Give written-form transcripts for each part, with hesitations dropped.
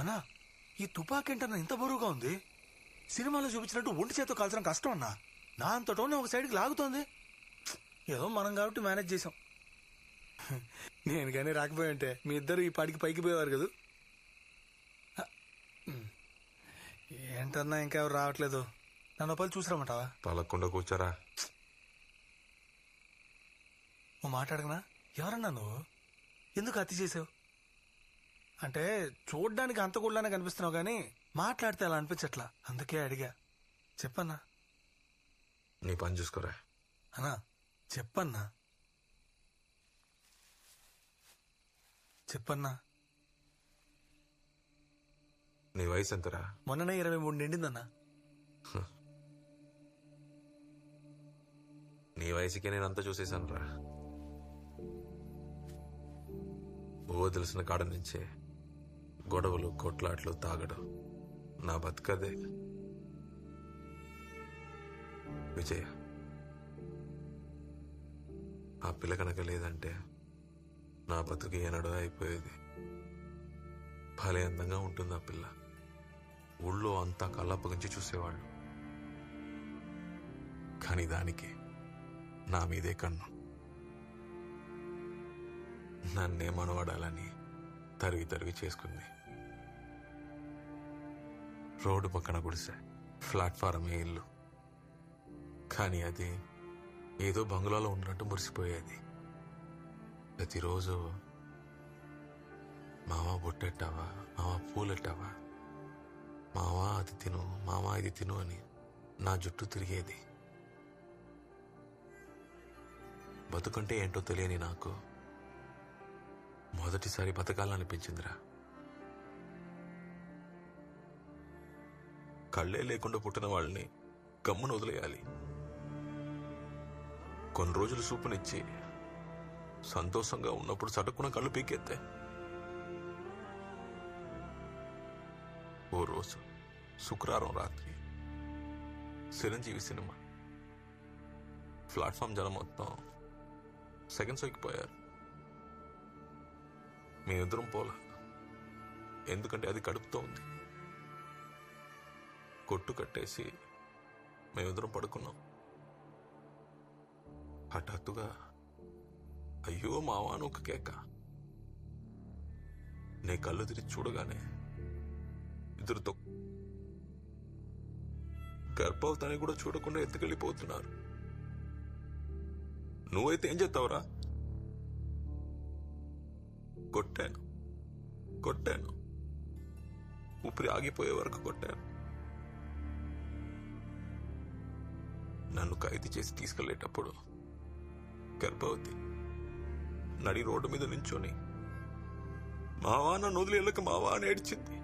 అన్నా ఈ తుపాకేంటన్నా ఇంత బరువుగా ఉంది? సినిమాలో చూపించినట్టు ఒంటి చేతితో కాల్చడం కష్టం అన్నా. నా అంతటోనే ఒక సైడ్కి లాగుతోంది. ఏదో మనం కాబట్టి మేనేజ్ చేసాం. నేను కానీ రాకపోయింటే మీ ఇద్దరు ఈ పాటికి పైకి పోయేవారు కదా. ఏంటన్నా ఇంకా ఎవరు రావట్లేదు? నన్ను పలు చూసిరామంటావా? తలకుండా కూర్చారా. ఓ మాట్లాడగనా? ఎవరన్నా నువ్వు? ఎందుకు హత్య చేసావు? అంటే చూడ్డానికి అంత కూడలానే కనిపిస్తున్నావు కానీ మాట్లాడితే అలా అనిపించట్లా, అందుకే అడిగా. చెప్పన్నా. నీ పని చూసుకోరా. అన్నా చెప్పన్నా, చెప్పన్నా. నీ వయసు ఎంతరా? మొన్ననే 23 నిండిందన్నా. నీ వయసుకే నేనంతా చూసేశాను రా. ఓ తెలిసిన కాడ నుంచే గొడవలు, కొట్లాట్లు, తాగడం నా బతుకదే. విజయ, ఆ పిల్ల కనుక లేదంటే నా బతుకు ఏనాడో అయిపోయేది. భలే అందంగా ఉంటుంది ఆ పిల్ల. ఊళ్ళో అంతా కళ్ళప్పగించి చూసేవాళ్ళు, కానీ దానికి నా మీదే కన్ను. నన్నే మనవాడాలని తరిగి తరిగి చేసుకుంది. రోడ్డు పక్కన గుడిసె, ప్లాట్ఫారమే ఇల్లు. కానీ అది ఏదో బంగ్లాలో ఉన్నట్టు మురిసిపోయేది. ప్రతిరోజు మామ బొట్టెట్టావా, మామ పూలెట్టావా, మామ అది తిను, మామ ఇది తిను అని నా జుట్టు తిరిగేది. బతుకంటే ఏంటో తెలియని నాకు మొదటిసారి బతకాలనిపించిందిరా. కళ్ళే లేకుండా పుట్టిన వాళ్ళని గమ్మున వదిలేయాలి. కొన్ని రోజులు సూపునిచ్చి సంతోషంగా ఉన్నప్పుడు సటుక్కున కళ్ళు పీకెత్తే. ఓ రోజు శుక్రవారం రాత్రి చిరంజీవి సినిమా. ప్లాట్ఫామ్ జనం మొత్తం సెకండ్ షోకి పోయారు. మేమిద్దరం పోలా, ఎందుకంటే అది కడుపుతో ఉంది. కొట్టు కట్టేసి మేమిద్దరం పడుకున్నాం. హఠాత్తుగా అయ్యో మావా అని ఒక కేక. నే కళ్ళు తిరిగి చూడగానే ఇద్దరుతో గర్భవతాన్ని కూడా చూడకుండా ఎత్తుకెళ్ళిపోతున్నారు. నువ్వైతే ఏం చేస్తావురా? కొట్టాను కొట్టాను, ఊపిరి ఆగిపోయే వరకు కొట్టాను. నన్ను ఖైదు చేసి తీసుకెళ్లేటప్పుడు గర్భవతి నడి రోడ్డు మీద నించొని మావా నన్ను వదిలి వెళ్ళక మావా అని ఏడ్చింది.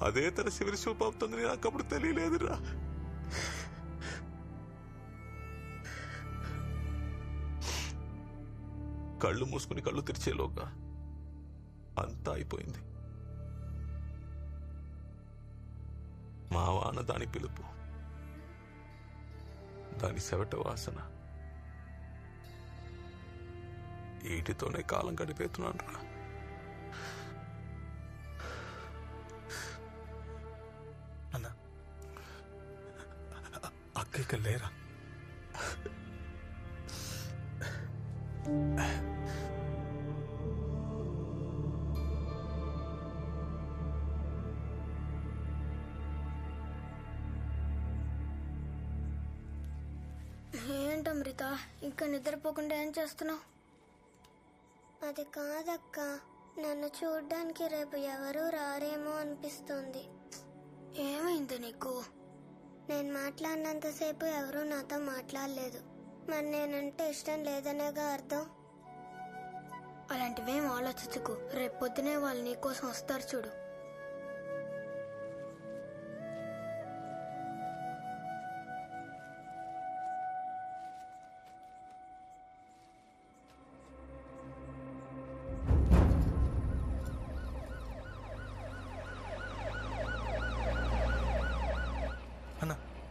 అదే తన శివరి చూపుతుందని నాకు అప్పుడు తెలియలేదురా. కళ్ళు మూసుకుని కళ్ళు తెరిచేలోగా అంతా అయిపోయింది. మావాన దాని పిలుపు, దాని సెవట వాసన, వీటితోనే కాలం గడిపేస్తున్నాను రా. అన్నా అక్క లేరా? ఏంటమృత, ఇంకా నిద్రపోకుండా ఏం చేస్తున్నావు? అది కాదక్క, నన్ను చూడ్డానికి రేపు ఎవరూ రారేమో అనిపిస్తుంది. ఏమైంది నీకు? నేను మాట్లాడినంతసేపు ఎవరూ నాతో మాట్లాడలేదు. మరి నేనంటే ఇష్టం లేదనేగా అర్థం. అలాంటివేం ఆలోచించుకు, రేపు పొద్దునే వాళ్ళు నీకోసం వస్తారు చూడు.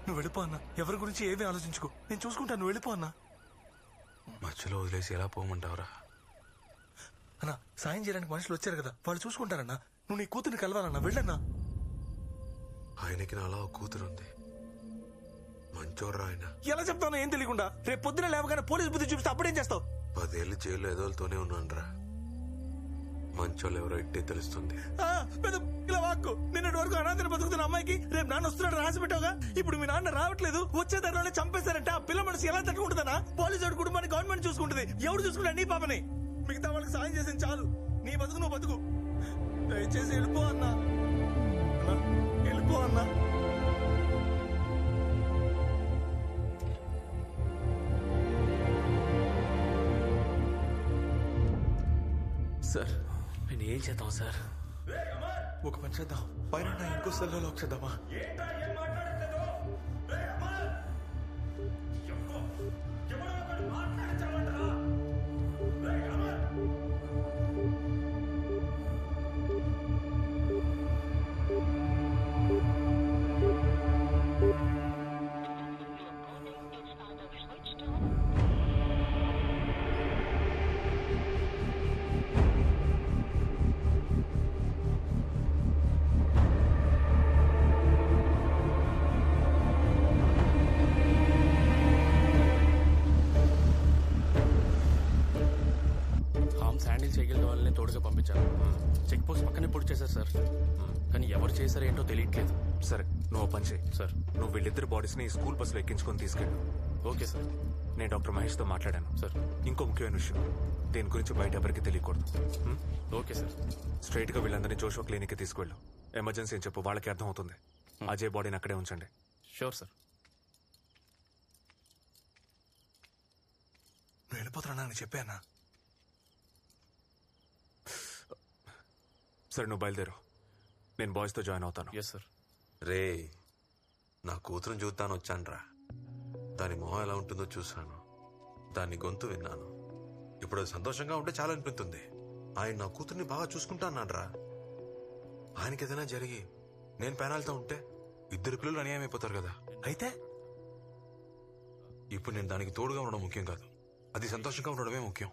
నువ్వు వెళ్ళిపో అన్నా, ఎవరి గురించి ఏమీ ఆలోచించుకో, నేను చూసుకుంటాను. నువ్వు వెళ్ళిపో అన్నా. మధ్యలో వదిలేసి ఎలా పోమంటావురా? అన్నా సాయం చేయడానికి మనుషులు వచ్చారు కదా, వాళ్ళు చూసుకుంటారన్నా. నువ్వు నీ కూతుర్ని కలవాలన్నా, వెళ్ళన్నా. ఆయనకి నాలా ఒక కూతురుంది, మంచోర్రా ఆయన. ఎలా చెప్తానో ఏం తెలియకుండా రేపు పొద్దున లేవగానే పోలీస్ బుద్ధి చూపిస్తే అప్పుడేం చేస్తావు? 10 ఏళ్ళు జైలు ఎదోలతోనే ఉన్నానురా. మంచోళ్ళు ఎవరో ఇట్టే తెలుస్తుంది. ఇలా వాక్కు నిన్నటి వరకు అనాథని బతుకుతున్న అమ్మాయికి రేపు నాన్న వస్తున్నాడు రాసి పెట్టావుగా. ఇప్పుడు మీ నాన్న రావట్లేదు, వచ్చే ధరలోనే చంపేశారంటే ఆ పిల్ల మనసు ఎలా తట్టుకుంటుందన్నా? పోలీసు కుటుంబాన్ని గవర్నమెంట్ చూసుకుంటుంది, ఎవరు చూసుకుంటా? నీ పాపని. మిగతా వాళ్ళకి సాయం చేసింది చాలు, నీ బతుకు నువ్వు బతుకు. దయచేసి వెళ్ళిపో అన్నా, వెళ్ళిపో అన్నా. సార్ నేను ఏం చేద్దాం సార్? ఒక పని చేద్దాం, పైన ఇంకో సెల్లో లాక్ చేద్దామా? చేయగలిగిన వాళ్ళని తోడుగా పంపించాను. చెక్ పోస్ట్ పక్కనే పొడి చేశారు సార్, కానీ ఎవరు చేశారో ఏంటో తెలియట్లేదు. సరే నువ్వు పని చేయి సార్. నువ్వు వీళ్ళిద్దరు బాడీస్ ని స్కూల్ బస్సులో ఎక్కించుకొని తీసుకెళ్ళు. Okay sir. నేను డాక్టర్ మహేష్ తో మాట్లాడాను సార్. ఇంకో ముఖ్యమైన విషయం, దీని గురించి బయట ఎవరికి తెలియకూడదు. Okay sir. స్ట్రైట్ గా వీళ్ళందరినీ జోషో క్లినిక్ కి తీసుకువెళ్ళు. ఎమర్జెన్సీ అని చెప్పు, వాళ్ళకి అర్థం అవుతుంది. అజయ్ బాడీని అక్కడే ఉంచండి. Sure sir. నువ్వు వెళ్ళిపోతున్నా అని చెప్పానా? సరే నువ్వు బయలుదేరు, నేను బాయ్స్ తో జాయిన్ అవుతాను. Yes sir. రే, నా కూతురుని చూద్దాను వచ్చానురా. దాని మొహం ఎలా ఉంటుందో చూశాను, దాని గొంతు విన్నాను. ఇప్పుడు అది సంతోషంగా ఉంటే చాలా అనిపిస్తుంది. ఆయన నా కూతుర్ని బాగా చూసుకుంటా అన్నాడ్రా. ఆయనకి ఏదైనా జరిగి నేను పేనాలతో ఉంటే 2 పిల్లలు అన్యాయం అయిపోతారు కదా. అయితే ఇప్పుడు నేను దానికి తోడుగా ఉండడం ముఖ్యం కాదు, అది సంతోషంగా ఉండడమే ముఖ్యం.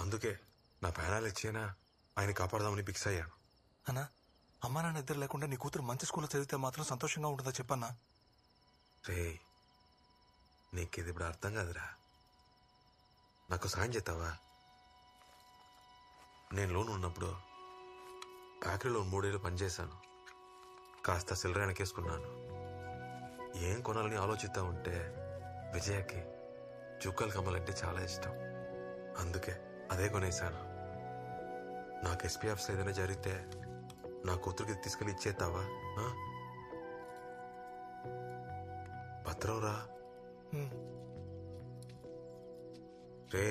అందుకే నా పేనాలు ఇచ్చేనా ఆయన కాపాడదామని ఫిక్స్ అయ్యాను. అన్నా, అమ్మా నాన్న ఇద్దరు లేకుండా నీ కూతురు మంచి స్కూల్లో చదివితే మాత్రం సంతోషంగా ఉంటుందా చెప్పన్నా? రే, నీకు ఇది ఇప్పుడు అర్థం కాదురా. నాకు సాయం చేస్తావా? నేను లోన్ ఉన్నప్పుడు ఫ్యాక్టరీలో 3 ఏళ్ళు పనిచేశాను. కాస్త సిల్లర వెనకేసుకున్నాను. ఏం కొనాలని ఆలోచిస్తా ఉంటే విజయకి చుక్కలు కమ్మాలంటే చాలా ఇష్టం. అందుకే అదే కొనేశాను. నాకు ఎస్పీ ఆఫీస్లో ఏదైనా జరిగితే నా కూతురికి తీసుకెళ్ళి ఇచ్చేస్తావా? పత్రం రా. రే,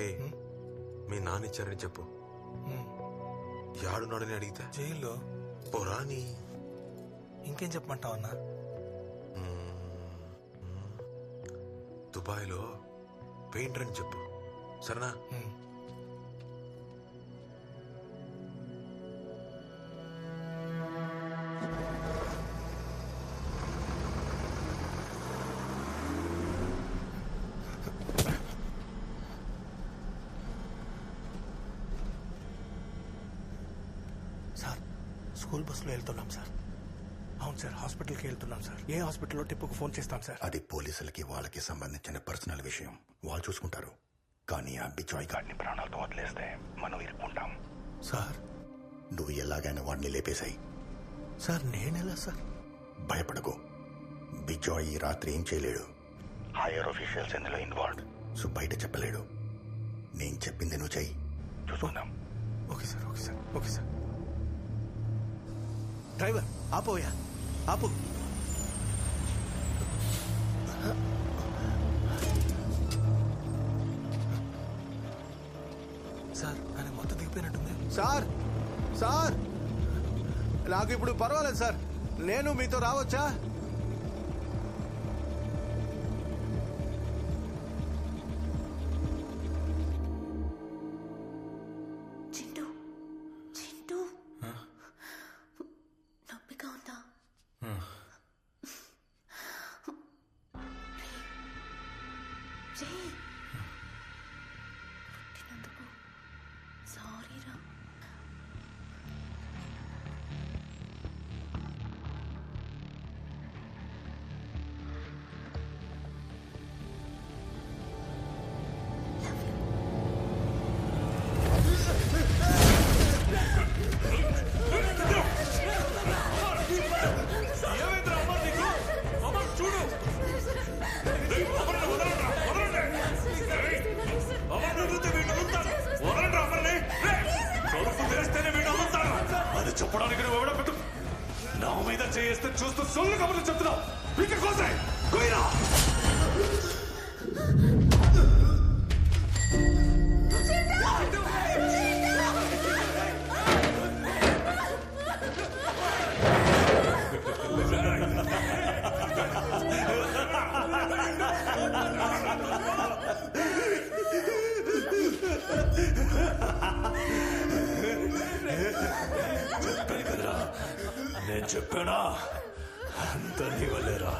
మీ నాన్న ఇచ్చారని చెప్పు. యాడున్నాడని అడిగితే జైల్లో. పోరాని. ఇంకేం చెప్పమంటావు అన్నా? దుబాయ్లో పెయింటర్ అని చెప్పు, సరేనా? సార్, స్కూల్ బస్సులో వెళ్తున్నాం సార్. అవును సార్, హాస్పిటల్కి వెళ్తున్నాం సార్. ఏ హాస్పిటల్లో టిప్పుకు ఫోన్ చేస్తాం సార్. అది పోలీసులకి వాళ్ళకి సంబంధించిన పర్సనల్ విషయం, వాళ్ళు చూసుకుంటారు. కానీ ఆ బిజాయ్ గాడిని ప్రాణాలతో వదిలేస్తే మనం ఇరుక్కుంటాం. సార్, నువ్వు ఎలాగైనా వాడిని లేపేశాయి. సార్ నేనెలా సార్? భయపడకు, బిజాయ్ ఈ రాత్రి ఏం చేయలేడు. హైయర్ ఆఫీషియల్స్ ఇందులో ఇన్వాల్వ్డ్, సో బయట చెప్పలేడు. నేను చెప్పింది నువ్వు చెయ్యి, చూసుకుందాం. Okay sir, okay sir, okay sir. Driver ఆపోయా, ఆపు. సార్, ఆయన మొత్తం దిగిపోయినట్టుంది. సార్ సార్, నాకు ఇప్పుడు పర్వాలేదు సార్, నేను మీతో రావచ్చా? చింటూ, చింటూ, నొప్పిగా ఉందా? చేస్తే చూస్తూ సొల్లు కబుర్లు చెప్తున్నావు. పీక కోసాయి కొయ్యరా. నేను చెప్పానా అంత నీ వల్లేరా.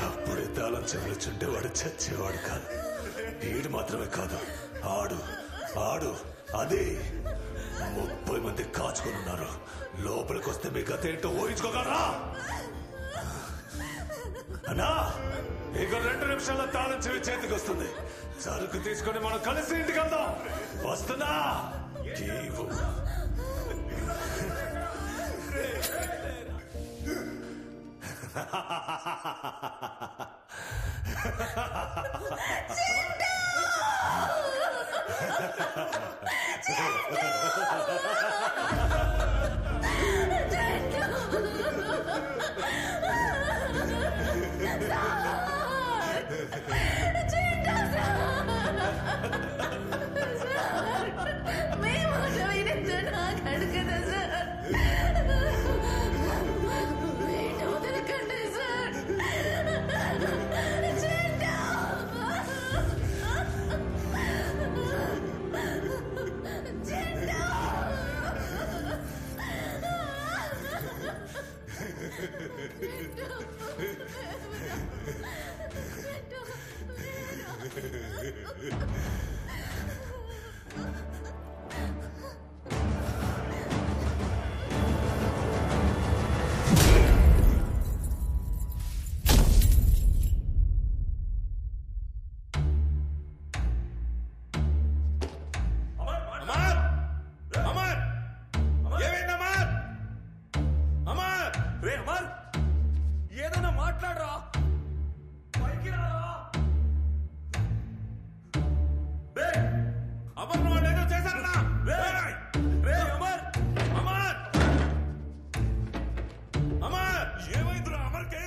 అప్పుడే తాళం చెవులుచుంటే వాడు చచ్చేవాడు కాదు. వీడు మాత్రమే కాదు, ఆడు ఆడు అదే 30 మంది కాచుకొని ఉన్నారు. లోపలికి వస్తే మీ గత ఏంటో ఊహించుకోగలరా అన్నా? ఇక 2 నిమిషాల్లో తాళం చెవి చేతికి వస్తుంది. సరుకు తీసుకొని మనం కలిసి ఇంటికి వెళ్దాం. వస్తున్నా జీవు. ఏదైనా మాట్లాడరా. పైకి రారా. అమర్ వాళ్ళు ఏదో చేశారన్నా. అమర్ అమర్ అమర్ ఏమైందిరా అమర్కి?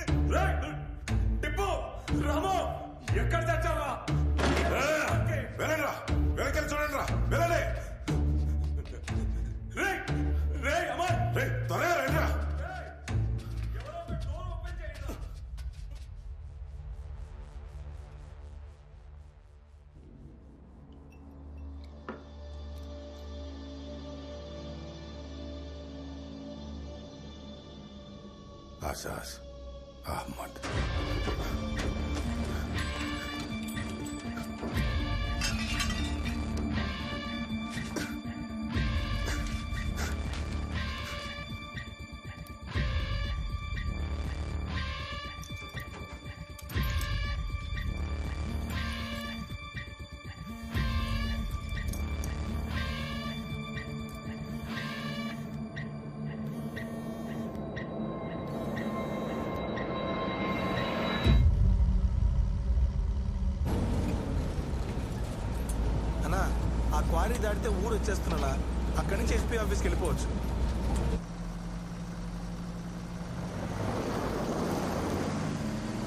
టిప్పు రాము ఎక్కడ తెచ్చారా? వెళ్ళండిరా, వెనకెళ్ళి చూడండిరా, వెళ్ళండి. రే అమర్, త్వరగా రండిరా. అజాజ్ అహ్మద్. క్వారీ దాటితే ఊరు వచ్చేస్తున్నా. అక్కడి నుంచి ఎస్పీ ఆఫీస్కి వెళ్ళిపోవచ్చు.